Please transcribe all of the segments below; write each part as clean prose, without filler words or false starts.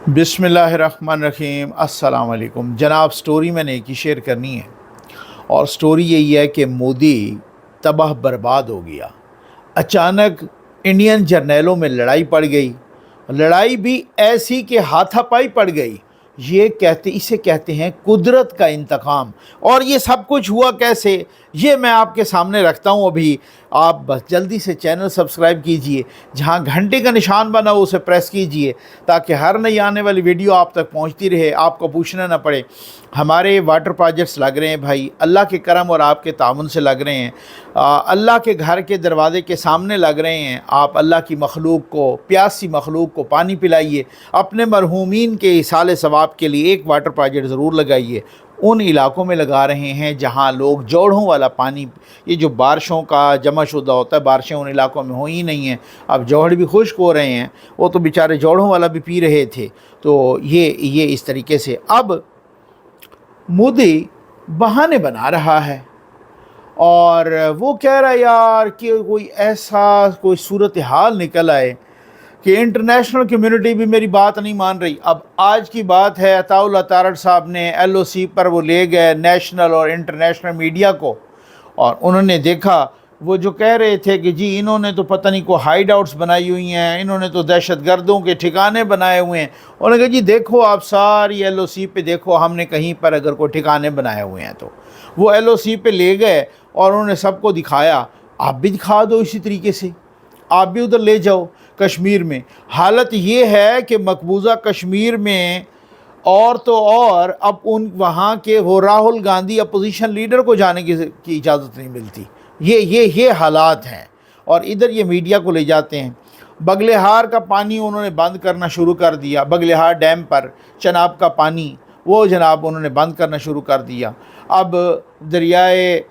बिस्मिल्लाहिर्रहमानिर्रहीम। अस्सलाम वालेकुम जनाब। स्टोरी मैंने एक ही शेयर करनी है और स्टोरी यही है कि मोदी तबाह बर्बाद हो गया। अचानक इंडियन जर्नैलों में लड़ाई पड़ गई। लड़ाई भी ऐसी कि हाथापाई पड़ गई। इसे कहते हैं कुदरत का इंतकाम। और ये सब कुछ हुआ कैसे, ये मैं आपके सामने रखता हूँ। अभी आप बस जल्दी से चैनल सब्सक्राइब कीजिए, जहाँ घंटे का निशान बना हो उसे प्रेस कीजिए ताकि हर नई आने वाली वीडियो आप तक पहुँचती रहे, आपको पूछना ना पड़े। हमारे वाटर प्रोजेक्ट्स लग रहे हैं भाई, अल्लाह के करम और आपके ताउन से लग रहे हैं। अल्लाह के घर के दरवाज़े के सामने लग रहे हैं। आप अल्लाह की मखलूक को, प्यासी मखलूक को पानी पिलाइए। अपने मरहूमीन के इसाले सवाब के लिए एक वाटर प्रोजेक्ट ज़रूर लगाइए। उन इलाकों में लगा रहे हैं जहां लोग जोड़ों वाला पानी, ये जो बारिशों का जमा शुदा होता है, बारिशें उन इलाकों में हो ही नहीं हैं। अब जोड़ भी खुश्क हो रहे हैं, वो तो बेचारे जोड़ों वाला भी पी रहे थे। तो ये इस तरीके से अब मोदी बहाने बना रहा है और वो कह रहा है यार कि कोई सूरत हाल निकल आए कि इंटरनेशनल कम्युनिटी भी मेरी बात नहीं मान रही। अब आज की बात है, अताउल्लाह तारड़ साहब ने LOC पर वो ले गए नेशनल और इंटरनेशनल मीडिया को, और उन्होंने देखा वो जो कह रहे थे कि जी इन्होंने तो पता नहीं को हाइड आउट्स बनाई हुई हैं, इन्होंने तो दहशत गर्दों के ठिकाने बनाए हुए हैं। उन्होंने कहा जी देखो आप सारी LOC पे देखो, हमने कहीं पर अगर कोई ठिकाने बनाए हुए हैं तो वो LOC पे ले गए और उन्होंने सबको दिखाया। आप भी दिखा दो इसी तरीके से, आप भी उधर ले जाओ कश्मीर में। हालत ये है कि मकबूजा कश्मीर में और तो और अब वहाँ के वो राहुल गांधी अपोजिशन लीडर को जाने की इजाज़त नहीं मिलती। ये हालात हैं। और इधर ये मीडिया को ले जाते हैं। बगलेहार का पानी उन्होंने बंद करना शुरू कर दिया। बगलेहार डैम पर चनाब का पानी वो जनाब उन्होंने बंद करना शुरू कर दिया। अब दरियाए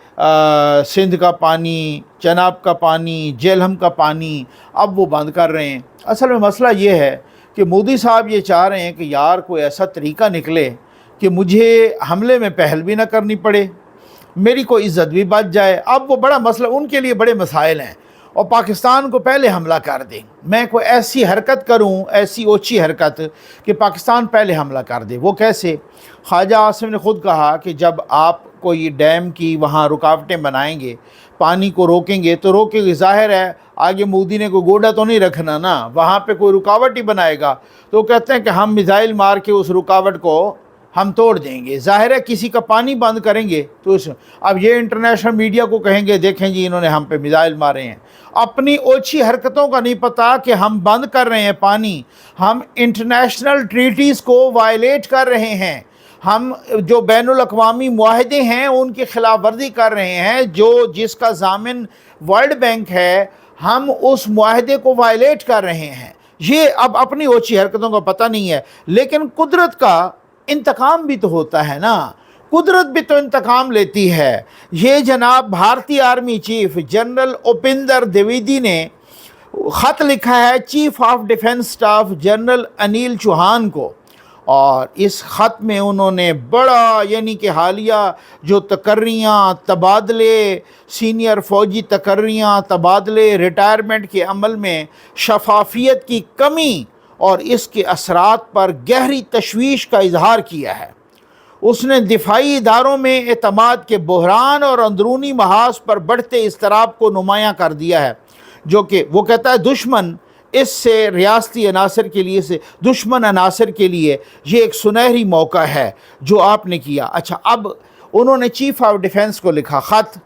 सिंध का पानी, चनाब का पानी, जेलहम का पानी अब वो बंद कर रहे हैं। असल में मसला ये है कि मोदी साहब ये चाह रहे हैं कि यार कोई ऐसा तरीका निकले कि मुझे हमले में पहल भी ना करनी पड़े, मेरी कोई इज़्ज़त भी बच जाए। अब वो बड़ा मसला, उनके लिए बड़े मसाइल हैं और पाकिस्तान को पहले हमला कर दें। मैं कोई ऐसी हरकत करूं, ऐसी ओछी हरकत कि पाकिस्तान पहले हमला कर दे। वो कैसे? ख्वाजा आसिम ने ख़ुद कहा कि जब आप कोई डैम की वहाँ रुकावटें बनाएंगे, पानी को रोकेंगे तो रोकेंगे, ज़ाहिर है आगे मोदी ने कोई गोडा तो नहीं रखना ना, वहाँ पे कोई रुकावट ही बनाएगा। तो कहते हैं कि हम मिसाइल मार के उस रुकावट को हम तोड़ देंगे। ज़ाहिर है किसी का पानी बंद करेंगे तो अब ये इंटरनेशनल मीडिया को कहेंगे देखें जी इन्होंने हम पे मिसाइल मारे हैं। अपनी ओछी हरकतों का नहीं पता कि हम बंद कर रहे हैं पानी, हम इंटरनेशनल ट्रीटीज़ को वायलेट कर रहे हैं, हम जो बैनुल अक़वामी मुआहदे हैं उनकी खिलाफ वर्जी कर रहे हैं, जो जिसका ज़ामिन वर्ल्ड बैंक है, हम उस मुआहदे को वायलेट कर रहे हैं। ये अब अपनी ओछी हरकतों का पता नहीं है। लेकिन कुदरत का इंतकाम भी तो होता है ना, कुदरत भी तो इंतकाम लेती है। ये जनाब भारतीय army chief general Upinder Dwivedi ने ख़त लिखा है chief of defence staff general Anil Chauhan को, और इस ख़त में उन्होंने बड़ा यानी कि हालिया जो तकर्रियाँ, तबादले, सीनियर फ़ौजी तकर्रियाँ, तबादले, रिटायरमेंट के अमल में शफाफियत की कमी और इसके असरात पर गहरी तशवीश का इजहार किया है। उसने दिफाई इदारों में एतमाद के बहरान और अंदरूनी महाज पर बढ़ते इस्तराब को नुमायां कर दिया है, जो कि वो कहता है दुश्मन इससे रियासती अनासर के लिए से दुश्मन अनासर के लिए ये एक सुनहरी मौका है जो आपने किया। अच्छा, अब उन्होंने चीफ ऑफ डिफेंस को लिखा ख़त,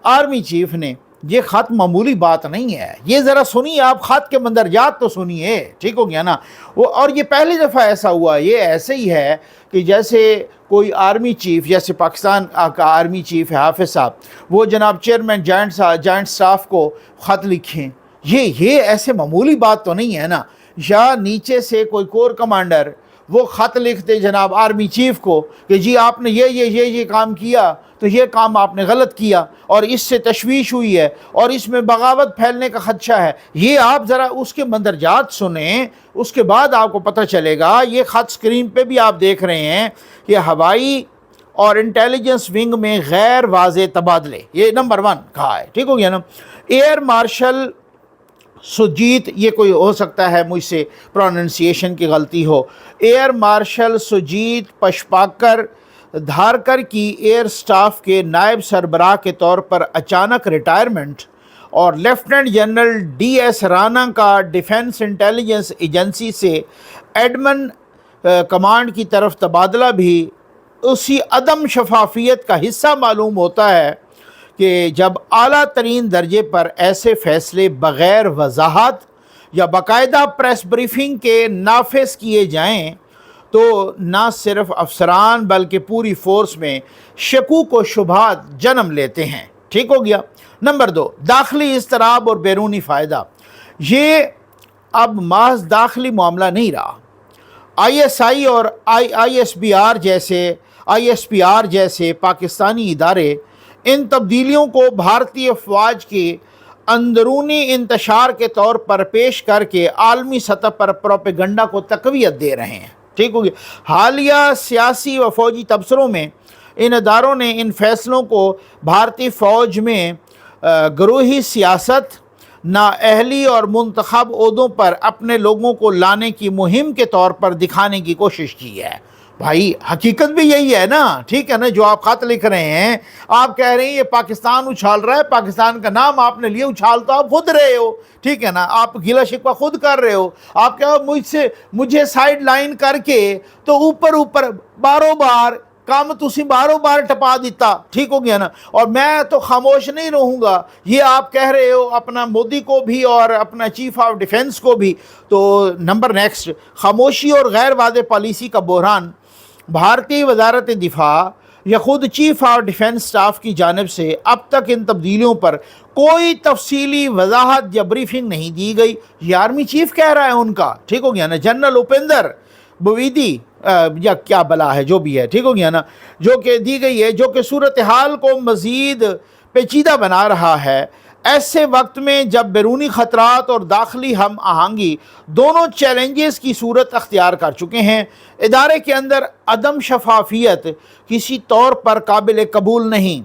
आर्मी चीफ ने। ये ख़त मामूली बात नहीं है, ये ज़रा सुनिए आप, ख़त के मंदरजात तो सुनिए, ठीक हो गया ना। वो और ये पहली दफ़ा ऐसा हुआ, ये ऐसे ही है कि जैसे कोई आर्मी चीफ, जैसे पाकिस्तान का आर्मी चीफ है हाफिज़ साहब, वो जनाब चेयरमैन जॉइंट स्टाफ को ख़त लिखें, ये ऐसे मामूली बात तो नहीं है ना। या नीचे से कोई कोर कमांडर वो ख़त लिखते जनाब आर्मी चीफ को कि जी आपने ये काम किया तो ये काम आपने गलत किया और इससे तशवीश हुई है और इसमें बगावत फैलने का ख़दशा है। ये आप ज़रा उसके मंदरजात सुने, उसके बाद आपको पता चलेगा। ये ख़त स्क्रीन पे भी आप देख रहे हैं कि हवाई और इंटेलिजेंस विंग में गैर वाज़े तबादले, ये नंबर 1 कहा है, ठीक हो गया ना। एयर मार्शल सुजीत, ये कोई हो सकता है मुझसे प्रोनाउंसिएशन की गलती हो, एयर मार्शल सुजीत पशपाकर धारकर की एयर स्टाफ के नायब सरबराह के तौर पर अचानक रिटायरमेंट और लेफ्टिनेंट जनरल DS राणा का डिफेंस इंटेलिजेंस एजेंसी से एडमन कमांड की तरफ तबादला भी उसी अदम शफाफियत का हिस्सा मालूम होता है कि जब आला तरीन दर्जे पर ऐसे फैसले बग़ैर वजाहत या बाकायदा प्रेस ब्रीफिंग के नाफिज किए जाएं तो ना सिर्फ अफसरान बल्कि पूरी फोर्स में शकूक व शुबहात जन्म लेते हैं। ठीक हो गया। नंबर 2, दाखिली इज़्तिराब और बैरूनी फ़ायदा। ये अब महज दाखिली मामला नहीं रहा। ISI और ISPR जैसे पाकिस्तानी इदारे इन तब्दीलियों को भारतीय फ़ौज के अंदरूनी इंतशार के तौर पर पेश करके आलमी सतह पर प्रोपेगंडा को तक़वियत दे रहे हैं। ठीक हो गया। हालिया सियासी व फ़ौजी तबसरों में इन इदारों ने इन फैसलों को भारतीय फ़ौज में गरोही सियासत, नाअहली और मुंतखब ओहदों पर अपने लोगों को लाने की मुहिम के तौर पर दिखाने की कोशिश की है। भाई हकीकत भी यही है ना, ठीक है ना। जो आप ख़त लिख रहे हैं, आप कह रहे हैं ये पाकिस्तान उछाल रहा है, पाकिस्तान का नाम आपने लिए, उछाल तो आप खुद रहे हो, ठीक है ना। आप गिला शिकवा खुद कर रहे हो। आप क्या मुझे साइड लाइन करके तो ऊपर बारों बार काम तुसी बारों बार टपा दिता। ठीक हो गया ना। और मैं तो खामोश नहीं रहूँगा, ये आप कह रहे हो अपना मोदी को भी और अपना चीफ ऑफ डिफेंस को भी। तो नंबर नेक्स्ट, खामोशी और गैर वादे पॉलिसी का बहरान। भारतीय वजारत दिफा या ख़ुद चीफ ऑफ डिफेंस स्टाफ की जानिब से अब तक इन तब्दीलियों पर कोई तफसीली वजाहत या ब्रीफिंग नहीं दी गई। ये आर्मी चीफ कह रहा है उनका। ठीक हो गया ना। जनरल उपेंद्र द्विवेदी या क्या बला है जो भी है, ठीक हो गया ना, जो कि दी गई है, जो कि सूरत हाल को मज़ीद पेचीदा बना रहा है। ऐसे वक्त में जब बैरूनी ख़तरात और दाखिली हम आहंगी दोनों चैलेंजेस की सूरत अख्तियार कर चुके हैं, इदारे के अंदर अदम शफाफियत किसी तौर पर काबिल कबूल नहीं।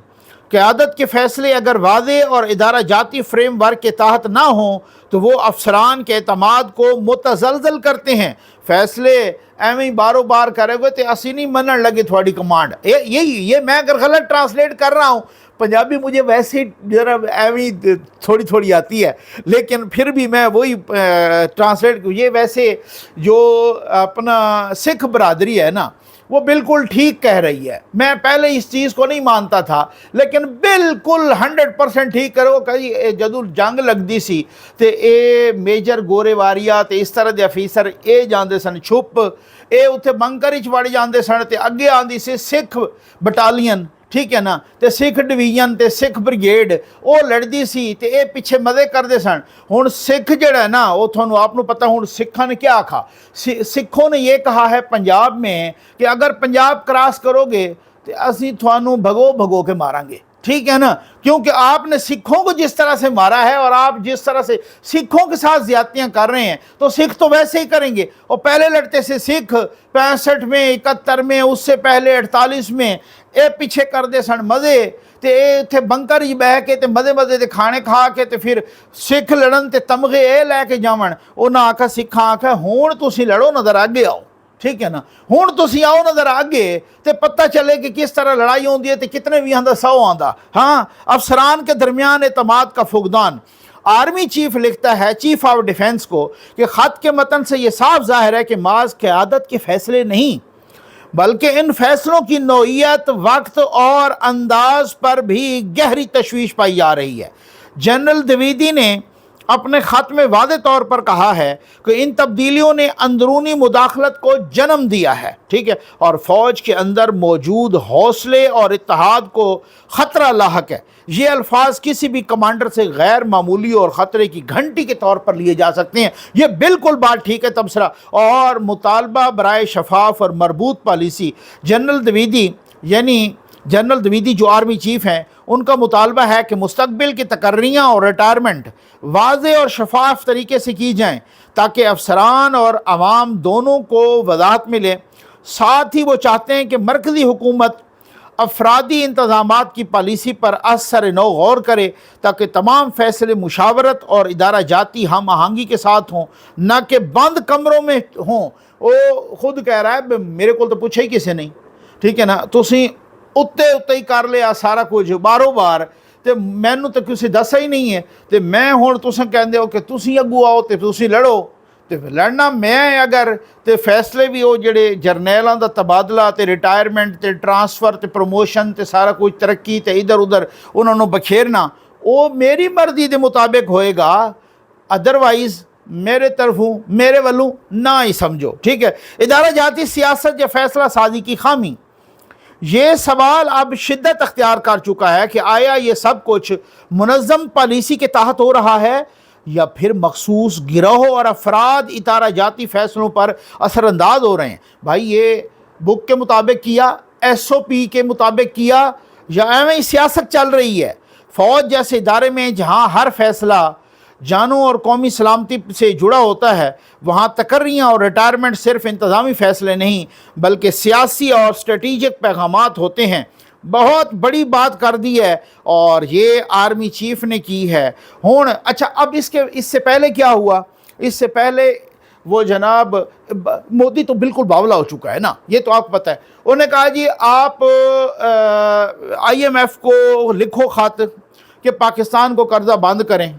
क़यादत के फ़ैसले अगर वाज़े और इदारा जाती फ्रेम वर्क के तहत ना हों तो वो अफसरान के एतमाद को मुतज़लज़ल करते हैं। फ़ैसले एवं ही बारों बार करोगे तो असी नहीं मनन लगे थोड़ी कमांड। ये मैं अगर गलत ट्रांसलेट कर रहा हूँ, पंजाबी मुझे वैसे जरा एवं थोड़ी थोड़ी आती है, लेकिन फिर भी मैं वही ट्रांसलेट, ये वैसे जो अपना सिख बरादरी है ना, वो बिल्कुल ठीक कह रही है। मैं पहले इस चीज़ को नहीं मानता था, लेकिन बिल्कुल 100% ठीक करो। कहीं जदू जंग लगती सी तो ये मेजर गोरेवारिया तो इस तरह के अफीसर ये जाते सन छुप, ये उत्थे बंकर च वड़ जाते सन। तो अगे आती सी सिख बटालियन, ठीक है ना, तो सिख डिवीजन तो सिख ब्रिगेड वो लड़ती सी तो ये पिछे मदद करते सन। हुण सिख जड़ा है ना, वो थोनू आपनू पता, हुण सिखा ने क्या आखा, सिखों ने ये कहा है पंजाब में कि अगर पंजाब क्रॉस करोगे तो असी थानू भगो के मारांगे। ठीक है ना, क्योंकि आपने सिखों को जिस तरह से मारा है और आप जिस तरह से सिखों के साथ ज्यादतियां कर रहे हैं, तो सिख तो वैसे ही करेंगे। और पहले लड़ते से सिख 65 में, 71 में, उससे पहले 48 में, ये पीछे करते सन मज़े, तो ये इत्थे बंकर ही बह के ते मज़े के खाने खा के ते फिर सिख लड़न ते तमगे ये लैके जावन। उन्हें आखा, सिखा आखा हुण तुसीं लड़ो, नज़र आगे आओ। ठीक है ना, हुण तुसीं आओ नज़र आगे तो पता चले कि किस तरह लड़ाई होती है, तो कितने भी आंदा 100 आंदा। हाँ, अफसरान के दरमियान एतमाद का फुकदान। आर्मी चीफ लिखता है चीफ ऑफ डिफेंस को कि ख़त के मतन से ये साफ जाहिर है कि माज क़यादत के फैसले नहीं, बल्कि इन फैसलों की नौइयत, वक्त और अंदाज पर भी गहरी तशवीश पाई जा रही है। जनरल द्विवेदी ने अपने ख़त में वादे तौर पर कहा है कि इन तब्दीलियों ने अंदरूनी मुदाखलत को जन्म दिया है, ठीक है, और फ़ौज के अंदर मौजूद हौसले और इत्तेहाद को ख़तरा लाहक है। ये अल्फाज किसी भी कमांडर से गैर मामूली और ख़तरे की घंटी के तौर पर लिए जा सकते हैं। ये बिल्कुल बात ठीक है तबसरा। और मुतालबा बराए शफाफ और मरबूत पॉलिसी। जनरल द्विवेदी यानी जनरल द्विवेदी जो आर्मी चीफ हैं, उनका मुतालबा है कि मुस्तकबिल की तकर्रियाँ और रिटायरमेंट वाज़े और शफाफ तरीके से की जाएँ ताकि अफसरान और आवाम दोनों को वजाहत मिले। साथ ही वो चाहते हैं कि मरकज़ी हुकूमत अफरादी इंतज़ामात की पॉलिसी पर असर नौ गौर करे ताकि तमाम फैसले मुशावरत और इदारा जाती हम आहंगी के साथ हों, ना कि बंद कमरों में हों। वो खुद कह रहा है मेरे को तो पूछा ही किसी नहीं, ठीक है ना, तुसी उत्ते उत्ते ही कर लिया सारा कुछ बारों बार, तो मैनू तो किसी दसा ही नहीं है, तो मैं हुण तुसां कहंदे हो कि तुसी अगू आओ तो तुसी लड़ो, तो लड़ना मैं अगर, तो फैसले भी वो जिहड़े जरनैलों का तबादला तो रिटायरमेंट तो ट्रांसफर तो प्रमोशन तो सारा कुछ तरक्की तो इधर उधर उन्होंने बखेरना, वो मेरी मर्जी के मुताबिक होएगा, अदरवाइज़ मेरे तरफों मेरे वालों ना ही समझो, ठीक है। इदारा जाती सियासत या फैसला साजी की खामी, ये सवाल अब शिद्दत अख्तियार कर चुका है कि आया ये सब कुछ मुनज़्ज़म पॉलिसी के तहत हो रहा है या फिर मखसूस गिरोह और अफराद इतारा जाती फ़ैसलों पर असरअंदाज हो रहे हैं। भाई ये बुक के मुताबिक किया, SOP के मुताबिक किया, या एवं ही सियासत चल रही है। फ़ौज जैसे इदारे में जहाँ हर फैसला जानों और कौमी सलामती से जुड़ा होता है, वहाँ तकर्रियाँ और रिटायरमेंट सिर्फ इंतज़ामी फ़ैसले नहीं बल्कि सियासी और स्ट्रेटीजिक पैगामात होते हैं। बहुत बड़ी बात कर दी है और ये आर्मी चीफ ने की है। हुण अच्छा, अब इससे पहले क्या हुआ, इससे पहले वो जनाब मोदी तो बिल्कुल बावला हो चुका है ना, ये तो आपको पता है। उन्होंने कहा जी आप IMF को लिखो खत कि पाकिस्तान को कर्ज़ा बंद करें,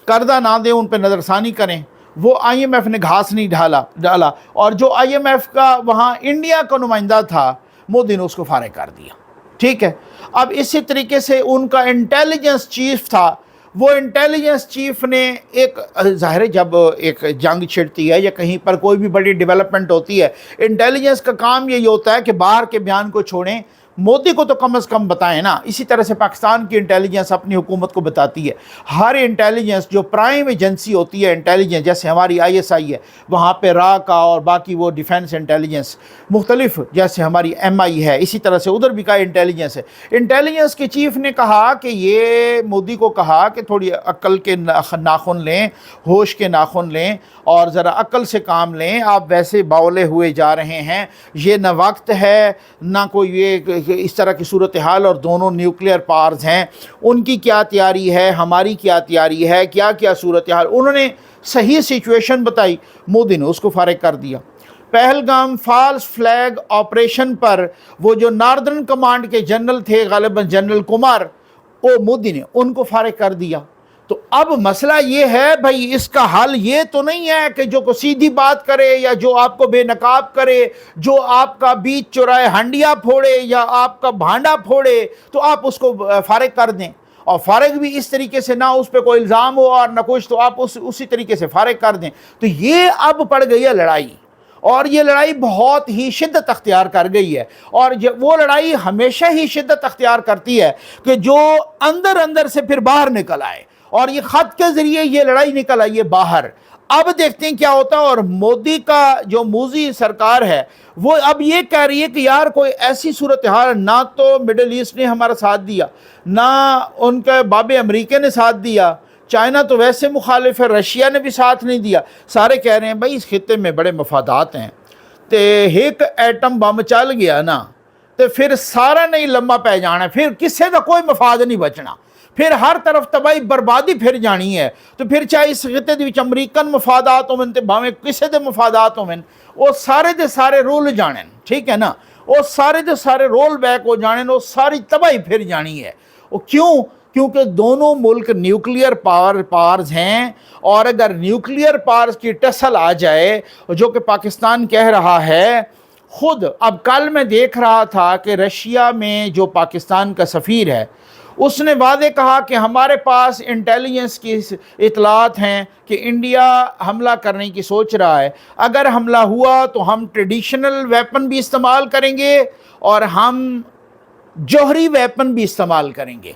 कर्ज़ा ना दें, उन पर नज़रसानी करें। वो IMF ने घास नहीं डाला और जो IMF का वहाँ इंडिया का नुमाइंदा था, मोदी ने उसको फारिग कर दिया, ठीक है। अब इसी तरीके से उनका इंटेलिजेंस चीफ था, वो इंटेलिजेंस चीफ ने एक ज़ाहिर है जब एक जंग छिड़ती है या कहीं पर कोई भी बड़ी डेवलपमेंट होती है, इंटेलिजेंस का काम यही होता है कि बाहर के बयान को छोड़ें, मोदी को तो कम से कम बताएं ना। इसी तरह से पाकिस्तान की इंटेलिजेंस अपनी हुकूमत को बताती है। हर इंटेलिजेंस जो प्राइम एजेंसी होती है इंटेलिजेंस, जैसे हमारी ISI है, वहाँ पे रा का और बाकी वो डिफेंस इंटेलिजेंस मुख्तलिफ, जैसे हमारी MI है, इसी तरह से उधर भी का इंटेलिजेंस है। इंटेलिजेंस के चीफ ने कहा कि ये मोदी को कहा कि थोड़ी अक्ल के नाखून लें, होश के नाखून लें और ज़रा अक्ल से काम लें, आप वैसे बावले हुए जा रहे हैं, ये न वक्त है ना कोई ये इस तरह की सूरत हाल, और दोनों न्यूक्लियर पावर्स हैं, उनकी क्या तैयारी है, हमारी क्या तैयारी है, क्या क्या सूरत हाल, उन्होंने सही सिचुएशन बताई, मोदी ने उसको फारिग कर दिया। पहलगाम फॉल्स फ्लैग ऑपरेशन पर वो जो नॉर्दर्न कमांड के जनरल थे, गालिबन जनरल कुमार, वो मोदी ने उनको फारिग कर दिया। तो अब मसला ये है भाई, इसका हल ये तो नहीं है कि जो को सीधी बात करे या जो आपको बेनकाब करे, जो आपका बीच चुराए हंडिया फोड़े या आपका भांडा फोड़े, तो आप उसको फारिग कर दें, और फारिग भी इस तरीके से ना उस पर कोई इल्ज़ाम हो और ना कुछ, तो आप उसी तरीके से फारिग कर दें। तो ये अब पड़ गई है लड़ाई, और ये लड़ाई बहुत ही शिद्दत अख्तियार कर गई है। और वो लड़ाई हमेशा ही शिद्दत अख्तियार करती है कि जो अंदर अंदर से फिर बाहर निकल आए, और ये ख़त के ज़रिए ये लड़ाई निकल आई है बाहर। अब देखते हैं क्या होता है। और मोदी का जो मोदी सरकार है वो अब ये कह रही है कि यार कोई ऐसी सूरत हाल, ना तो मिडल ईस्ट ने हमारा साथ दिया, ना उनके बाबे अमेरिका ने साथ दिया, चाइना तो वैसे मुखालिफ है, रशिया ने भी साथ नहीं दिया, सारे कह रहे हैं भाई इस खित्ते में बड़े मफादात हैं, तो एक एटम बम चल गया ना तो फिर सारा नहीं लम्बा पै जाना, फिर किसी का कोई मफाद नहीं बचना, फिर हर तरफ तबाही बर्बादी फिर जानी है। तो फिर चाहे इस खिते के अमरीकन मफादात होवन तो भावें किसी के मफादात होवन, वो सारे दे सारे रुल जाने, ठीक है ना, वो सारे दे सारे रोल बैक हो जाने, वो सारी तबाही फिर जानी है। वो क्यों? क्योंकि दोनों मुल्क न्यूक्लियर पावर्स हैं, और अगर न्यूक्लियर पावर्स की टसल आ जाए, जो कि पाकिस्तान कह रहा है खुद। अब कल मैं देख रहा था कि रशिया में जो पाकिस्तान का सफ़ीर है, उसने वादे कहा कि हमारे पास इंटेलिजेंस की इतलात हैं कि इंडिया हमला करने की सोच रहा है, अगर हमला हुआ तो हम ट्रेडिशनल वेपन भी इस्तेमाल करेंगे और हम जौहरी वेपन भी इस्तेमाल करेंगे।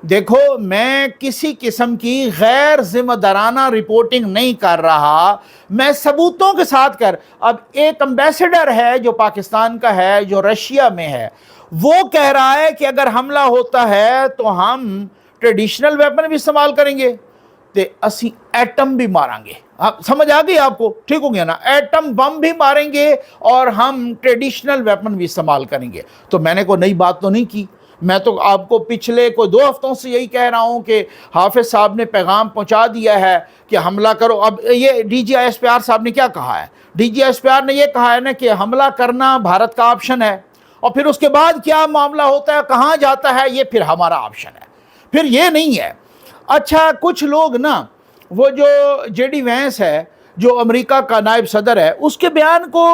देखो, मैं किसी किस्म की गैर जिम्मेदाराना रिपोर्टिंग नहीं कर रहा, मैं सबूतों के साथ अब एक एम्बेसडर है जो पाकिस्तान का है, जो रशिया में है, वो कह रहा है कि अगर हमला होता है तो हम ट्रेडिशनल वेपन भी इस्तेमाल करेंगे। تے اسی ایٹم بھی ماریں گے. آپ سمجھ آ گئی آپ کو؟ ٹھیک ہو گیا نا؟ ایٹم بم بھی ماریں گے اور ہم ٹریڈیشنل ویپن بھی استعمال کریں گے. تو میں نے کوئی نئی بات تو نہیں کی. میں تو آپ کو پچھلے کوئی 2 ہفتوں سے یہی کہہ رہا ہوں کہ حافظ صاحب نے پیغام پہنچا دیا ہے کہ حملہ کرو. اب یہ D G I S P R صاحب نے کیا کہا ہے؟ D G I S P R نے یہ کہا ہے نا کہ حملہ کرنا بھارت کا آپشن ہے، اور پھر اس کے بعد کیا معاملہ ہوتا ہے، کہاں جاتا ہے، یہ پھر ہمارا آپشن ہے. پھر یہ نہیں ہے. اچھا کچھ لوگ نا، وہ جو جے ڈی وینس ہے جو امریکہ کا نائب صدر ہے، اس کے بیان کو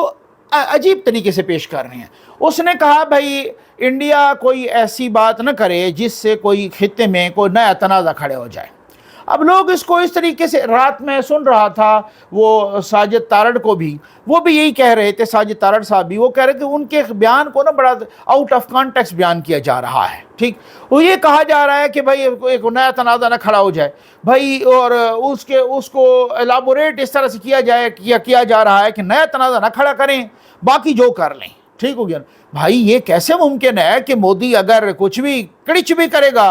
عجیب طریقے سے پیش کر رہے ہیں. اس نے کہا بھائی انڈیا کوئی ایسی بات نہ کرے جس سے کوئی خطے میں کوئی نیا تنازع کھڑے ہو جائے. اب لوگ اس کو اس طریقے سے، رات میں سن رہا تھا وہ ساجد تارڑ کو بھی، وہ بھی یہی کہہ رہے تھے، ساجد تارڑ صاحب بھی وہ کہہ رہے تھے، ان کے بیان کو نا بڑا آؤٹ آف کانٹیکسٹ بیان کیا جا رہا ہے. ٹھیک، وہ یہ کہا جا رہا ہے کہ بھائی ایک نیا تنازع نہ کھڑا ہو جائے بھائی، اور اس کو ایلابوریٹ اس طرح سے کیا جا رہا ہے کہ نیا تنازع نہ کھڑا کریں، باقی جو کر لیں. ٹھیک ہو گیا؟ بھائی یہ کیسے ممکن ہے کہ مودی اگر کچھ بھی کڑچ بھی کرے گا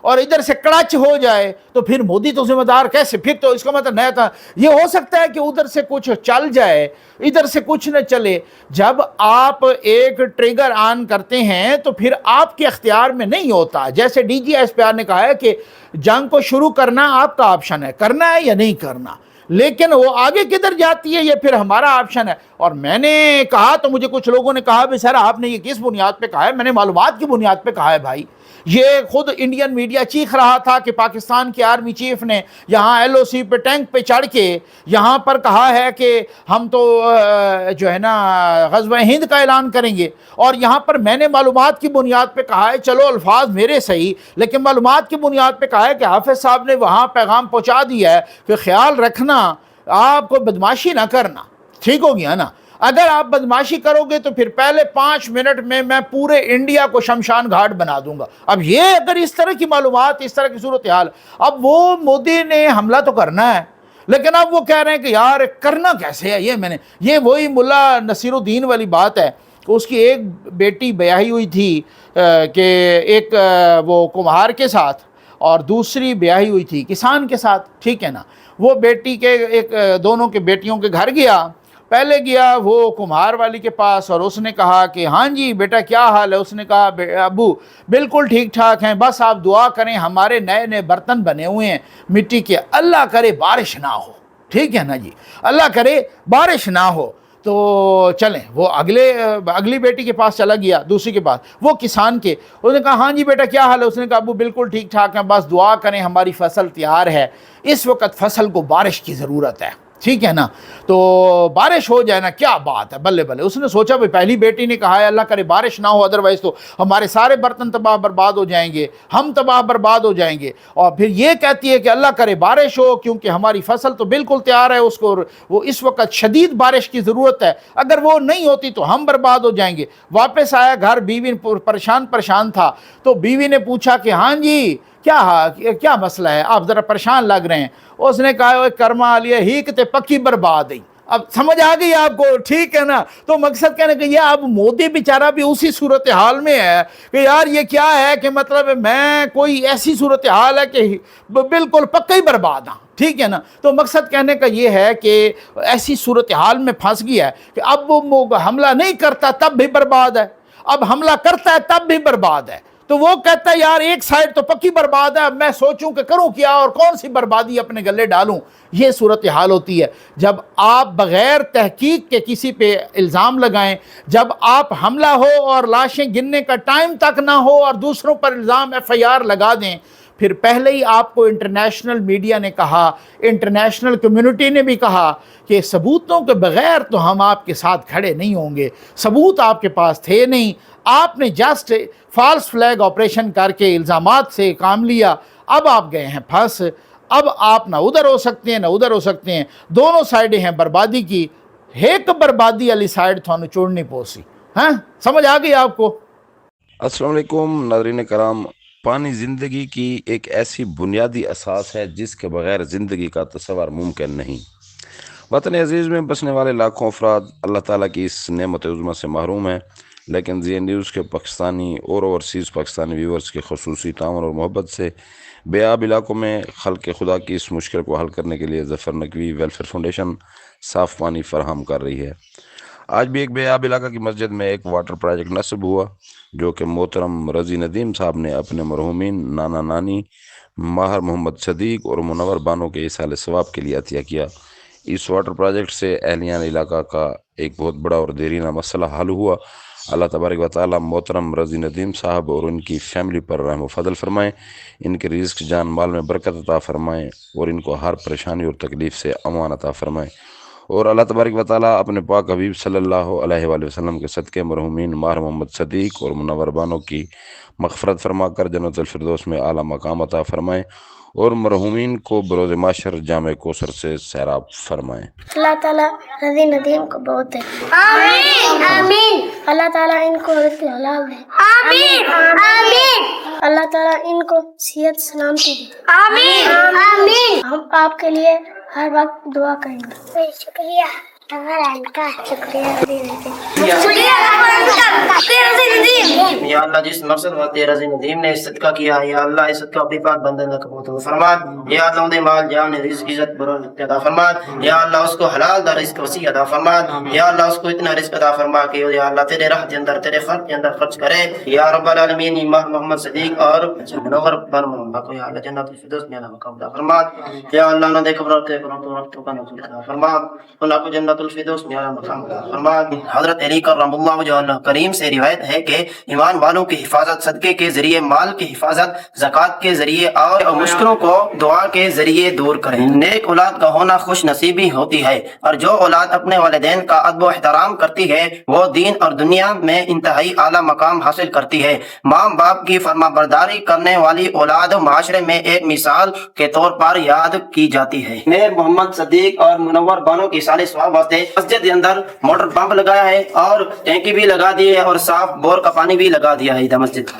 اور ادھر سے کڑچ ہو جائے تو پھر مودی تو ذمہ دار کیسے؟ پھر تو اس کا مطلب نیا تھا. یہ ہو سکتا ہے کہ ادھر سے کچھ چل جائے ادھر سے کچھ نہ چلے. جب آپ ایک ٹریگر آن کرتے ہیں تو پھر آپ کے اختیار میں نہیں ہوتا. جیسے D G S P R نے کہا ہے کہ جنگ کو شروع کرنا آپ کا آپشن ہے، کرنا ہے یا نہیں کرنا، لیکن وہ آگے کدھر جاتی ہے یہ پھر ہمارا آپشن ہے. اور میں نے کہا تو مجھے کچھ لوگوں نے کہا بھی سر آپ نے یہ کس بنیاد پہ کہا ہے؟ میں نے معلومات کی بنیاد پہ کہا ہے بھائی. یہ خود انڈین میڈیا چیخ رہا تھا کہ پاکستان کے آرمی چیف نے یہاں ایل او سی پہ ٹینک پہ چڑھ کے یہاں پر کہا ہے کہ ہم تو جو ہے نا غزوہ ہند کا اعلان کریں گے، اور یہاں پر میں نے معلومات کی بنیاد پہ کہا ہے، چلو الفاظ میرے صحیح، لیکن معلومات کی بنیاد پہ کہا ہے کہ حافظ صاحب نے وہاں پیغام پہنچا دیا ہے کہ خیال رکھنا آپ کو بدماشی نہ کرنا. ٹھیک ہو گیا نا؟ اگر آپ بدماشی کرو گے تو پھر پہلے 5 منٹ میں پورے انڈیا کو شمشان گھاٹ بنا دوں گا. اب یہ اگر اس طرح کی معلومات، اس طرح کی صورتحال، اب وہ مودی نے حملہ تو کرنا ہے لیکن اب وہ کہہ رہے ہیں کہ یار کرنا کیسے ہے. یہ وہی ملا نصیر الدین والی بات ہے کہ اس کی ایک بیٹی بیاہی ہوئی تھی کہ ایک وہ کمہار کے ساتھ اور دوسری بیاہی ہوئی تھی کسان کے ساتھ. ٹھیک ہے نا؟ وہ بیٹی کے ایک دونوں کے بیٹیوں کے گھر گیا، پہلے گیا وہ کمہار والی کے پاس اور اس نے کہا کہ ہاں جی بیٹا کیا حال ہے؟ اس نے کہا ابو بالکل ٹھیک ٹھاک ہیں، بس آپ دعا کریں ہمارے نئے نئے برتن بنے ہوئے ہیں مٹی کے، اللہ کرے بارش نہ ہو. ٹھیک ہے نا جی؟ اللہ کرے بارش نہ ہو. تو چلیں وہ اگلی بیٹی کے پاس چلا گیا، دوسری کے پاس، وہ کسان کے. اس نے کہا ہاں جی بیٹا کیا حال ہے؟ اس نے کہا ابو بالکل ٹھیک ٹھاک ہیں، بس دعا کریں ہماری فصل تیار ہے، اس وقت فصل کو بارش کی ضرورت ہے. ٹھیک ہے نا؟ تو بارش ہو جائے نا کیا بات ہے، بلے بلے. اس نے سوچا بھائی پہلی بیٹی نے کہا ہے اللہ کرے بارش نہ ہو، ادروائز تو ہمارے سارے برتن تباہ برباد ہو جائیں گے، ہم تباہ برباد ہو جائیں گے. اور پھر یہ کہتی ہے کہ اللہ کرے بارش ہو کیونکہ ہماری فصل تو بالکل تیار ہے، اس کو وہ اس وقت شدید بارش کی ضرورت ہے، اگر وہ نہیں ہوتی تو ہم برباد ہو جائیں گے. واپس آیا گھر، بیوی پریشان تھا. تو بیوی نے پوچھا کہ ہاں جی کیا مسئلہ ہے، آپ ذرا پریشان لگ رہے ہیں. اس نے کہا کرما لیا ہی کتے پکی برباد ہے. اب سمجھ آ گئی آپ کو؟ ٹھیک ہے نا؟ تو مقصد کہنے کہ یہ اب مودی بیچارہ بھی اسی صورتحال میں ہے کہ یار یہ کیا ہے کہ مطلب میں کوئی ایسی صورتحال ہے کہ بالکل پکا ہی برباد ہاں. ٹھیک ہے نا؟ تو مقصد کہنے کا یہ ہے کہ ایسی صورتحال میں پھنس گیا ہے کہ اب وہ حملہ نہیں کرتا تب بھی برباد ہے، اب حملہ کرتا ہے تب بھی برباد ہے. تو وہ کہتا ہے یار ایک سائڈ تو پکی برباد ہے، اب میں سوچوں کہ کروں کیا اور کون سی بربادی اپنے گلے ڈالوں. یہ صورتحال ہوتی ہے جب آپ بغیر تحقیق کے کسی پہ الزام لگائیں، جب آپ حملہ ہو اور لاشیں گننے کا ٹائم تک نہ ہو اور دوسروں پر الزام ایف آئی آر لگا دیں. پھر پہلے ہی آپ کو انٹرنیشنل میڈیا نے کہا، انٹرنیشنل کمیونٹی نے بھی کہا کہ ثبوتوں کے بغیر تو ہم آپ کے ساتھ کھڑے نہیں ہوں گے. ثبوت آپ کے پاس تھے نہیں، آپ نے جسٹ فالس فلیگ آپریشن کر کے الزامات سے کام لیا. اب آپ گئے ہیں پھنس، اب آپ نہ ادھر ہو سکتے ہیں نہ ادھر ہو سکتے ہیں، دونوں سائڈیں ہیں بربادی کی. ایک بربادی والی سائڈ تھانوں چھوڑنی پوسی. ہاں سمجھ آ گئی آپ کو؟ السلام علیکم ناظرین کرام. پانی زندگی کی ایک ایسی بنیادی اساس ہے جس کے بغیر زندگی کا تصور ممکن نہیں. وطن عزیز میں بسنے والے لاکھوں افراد اللہ تعالیٰ کی اس نعمت عظمیٰ سے محروم ہیں. لیکن زی نیوز کے پاکستانی اور اوورسیز پاکستانی ویورز کے خصوصی تعاون اور محبت سے بے آب علاقوں میں خلق خدا کی اس مشکل کو حل کرنے کے لیے ظفر نقوی ویلفیئر فاؤنڈیشن صاف پانی فراہم کر رہی ہے۔ آج بھی ایک بے آب علاقہ کی مسجد میں ایک واٹر پروجیکٹ نصب ہوا جو کہ محترم رضی ندیم صاحب نے اپنے مرحومین نانا نانی ماہر محمد صدیق اور منور بانو کے ایصال ثواب کے لیے عطیہ کیا۔ اس واٹر پروجیکٹ سے اہلیان علاقہ کا ایک بہت بڑا اور دیرینہ مسئلہ حل ہوا۔ اللہ تبارک و تعالیٰ محترم رضی ندیم صاحب اور ان کی فیملی پر رحم و فضل فرمائیں، ان کے رزق جان مال میں برکت عطا فرمائیں اور ان کو ہر پریشانی اور تکلیف سے امان عطا فرمائیں، اور اللہ تبارک و تعالیٰ اپنے پاک حبیب صلی اللہ علیہ وآلہ وسلم کے صدقے مرحومین ماہر محمد صدیق اور منور بانو کی مغفرت فرما کر جنت الفردوس میں اعلیٰ مقام عطا فرمائیں اور مرحومین کو بروز معاشر جامع کوثر سے سیراب فرمائیں۔ اللہ تعالیٰ رضی ندیم کو بہت دے، آمین آمین۔ اللہ تعالیٰ ان کو رزق حلال دے، آمین آمین۔ اللہ تعالیٰ ان کو صحت سلامتی دے، آمین آمین۔ ہم آپ کے لیے ہر وقت دعا کریں گے۔ شکریہ کا شکریہ رضی ندیم، یا اللہ جس مقصد واسطے رضی ندیم نے اس صدقہ کیا، یا اللہ اس صدقہ اپنی پاک بندے نے قبول فرما، یا اللہ انہیں مال جان رزق عزت برکت عطا فرما، یا اللہ اس کو حلال دا رزق وسیع عطا فرما، یا اللہ اس کو اتنا رزق عطا فرما کہ یا اللہ تیرے راہ کے اندر تیرے خلق کے اندر خرچ کرے، یا رب العالمین۔ امام محمد صدیق اور منور بن محمد کو یا اللہ جنت الفردوس میں مقام عطا فرما، یا اللہ انہیں قبر کے تو کا نزول عطا فرما، اللہ کو جنت الفردوس میں مقام عطا فرما۔ حضرت علی کرم اللہ وجہ اللہ کریم سے روایت ہے کہ ایمان والوں کی حفاظت صدقے کے ذریعے، مال کی حفاظت زکوٰۃ کے ذریعے اور مشکلوں کو دعا کے ذریعے دور کریں۔ نیک اولاد کا ہونا خوش نصیبی ہوتی ہے، اور جو اولاد اپنے والدین کا ادب و احترام کرتی ہے وہ دین اور دنیا میں انتہائی اعلیٰ مقام حاصل کرتی ہے۔ ماں باپ کی فرما برداری کرنے والی اولاد معاشرے میں ایک مثال کے طور پر یاد کی جاتی ہے۔ میر محمد صدیق اور منور بانو کی سال ثواب واسطے مسجد کے اندر موٹر پمپ لگایا ہے اور ٹینکی بھی لگا دی ہے اور صاف بور کا پانی بھی لگا دیا ہے ادھر مسجد۔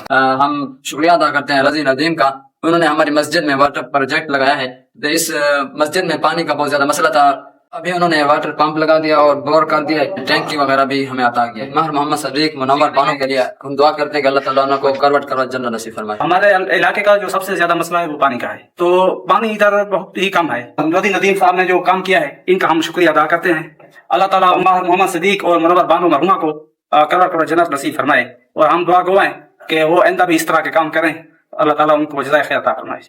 ہم شکریہ ادا کرتے ہیں رضی ندیم کا، انہوں نے ہماری مسجد میں واٹر پروجیکٹ لگایا ہے۔ تو اس مسجد میں پانی کا بہت زیادہ مسئلہ تھا، ابھی انہوں نے واٹر پمپ لگا دیا اور بور کر دیا، ٹینکی وغیرہ بھی ہمیں عطا کیا۔ ماہر محمد صدیق منور بانو کے لیے ہم دعا کرتے ہیں کہ اللہ تعالیٰ ان کو کروٹ کروٹ جنت نصیب فرمائے۔ ہمارے علاقے کا جو سب سے زیادہ مسئلہ ہے وہ پانی کا ہے، تو پانی ادھر بہت ہی کم ہے۔ رضی ندیم صاحب نے جو کام کیا ہے ان کا ہم شکریہ ادا کرتے ہیں۔ اللہ تعالیٰ ماہر محمد صدیق اور منور بانو مرحوما کو کروٹ کروٹ جنت نصیب فرمائے، اور ہم دعا گو ہیں کہ وہ آئندہ بھی اس طرح کے کام کریں، اللہ تعالیٰ ان کو جزائے خیر عطا فرمائے۔